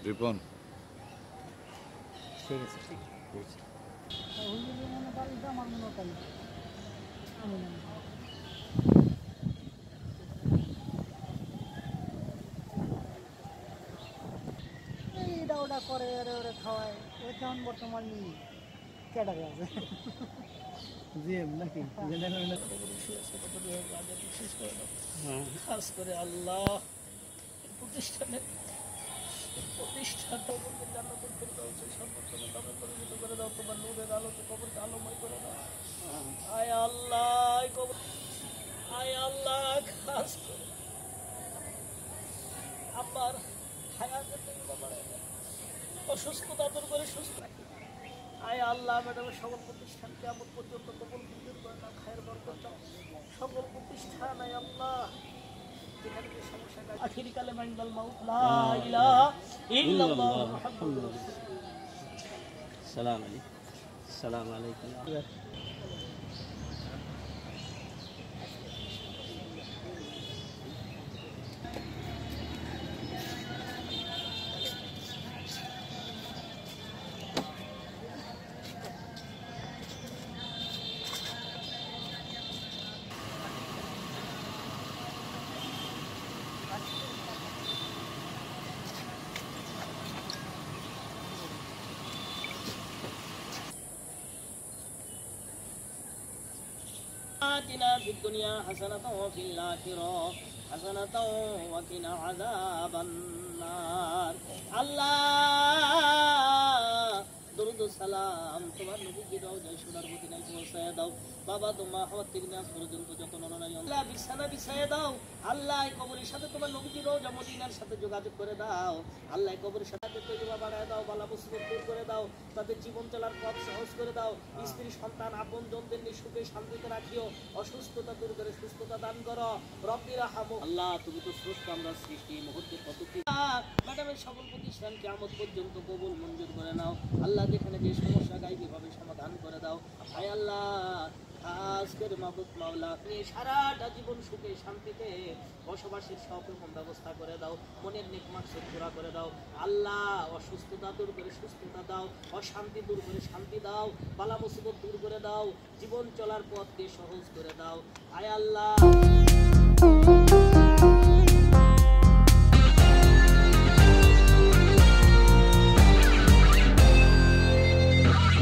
রিপন ঠিক আছে ঠিক আছে এইটা ওটা করে এরে ওরে খাওয়ায় ওই কেমন বর্তমান ক্যাটারে আছে জিএম নাকি খাস করে আল্লাহ প্রতিষ্ঠানে প্রতিষ্ঠাতা জান্নাতুল ফেরদাউসে সর্বোত্তম দামে পরিণত করে দাও তোমার নূরের আলোতে কবরকে আলোময় করে দাও আয় আল্লাহ কবর আয় আল্লাহ খাস করে আমার হায়াতের দিনগুলো বাড়ায় দাও অসুস্থতা দূর করে সুস্থ রাখি আয় আল্লাহ ম্যাডামের সকল প্রতিষ্ঠানকে আমার পর্যন্ত কবল মঞ্জুর করে না খায়ের বরকত দাও সকল প্রতিষ্ঠান আয় আল্লাহ যেখানে যে সমস্যা আখিরি কালে মাইন্দাল মাউত লা ইলাহা ইল্লাল্লাহ মুহাম্মাদুর রাসূলুল্লাহ সালাম আলাইকুম آتنا في الدنيا حسنة وفي الآخرة حسنة وقنا عذاب النار الله درود সালাম তোমার নবীকে দাও জয় সোনার মদিনায় পৌঁছায় দাও বাবা তোমার হওয়ার থেকে আজ পর্যন্ত যত নননাই আল্লাহ বিছানা বিছায় দাও আল্লাহ কবরের সাথে তোমার নবীকে দাও যা মদিনার সাথে যোগাযোগ করে দাও আল্লাহ কবরের সাথে তৈবা বাড়ায় দাও বালা মুসিবত দূর করে দাও তাদের জীবন চলার পথ সহজ করে দাও স্ত্রী সন্তান আপন জনদের নিয়ে সুখে শান্তিতে রাখিও অসুস্থতা দূর করে সুস্থতা দান করো রব্বির রাহমু আল্লাহ তুমি তো স্রষ্টা আমরা সৃষ্টি মুহূর্তে কতটি ম্যাডামের সকল প্রতিষ্ঠান কিয়ামত পর্যন্ত কবুল মঞ্জুর করে নাও আল্লাহ যেখানে যে সমস্যা গাইবীভাবে সমাধান করে দাও হায় আল্লাহ আজকের মাবুদ মাওলা তুমি সারাটা জীবন সুখে শান্তিতে বসবাসের সব রকম ব্যবস্থা করে দাও মনের নেক মাকসুদ পুরা করে দাও আল্লাহ অসুস্থতা দূর করে সুস্থতা দাও অশান্তি দূর করে শান্তি দাও বালা মুসিবত দূর করে দাও জীবন চলার পথকে সহজ করে দাও আয় আল্লাহ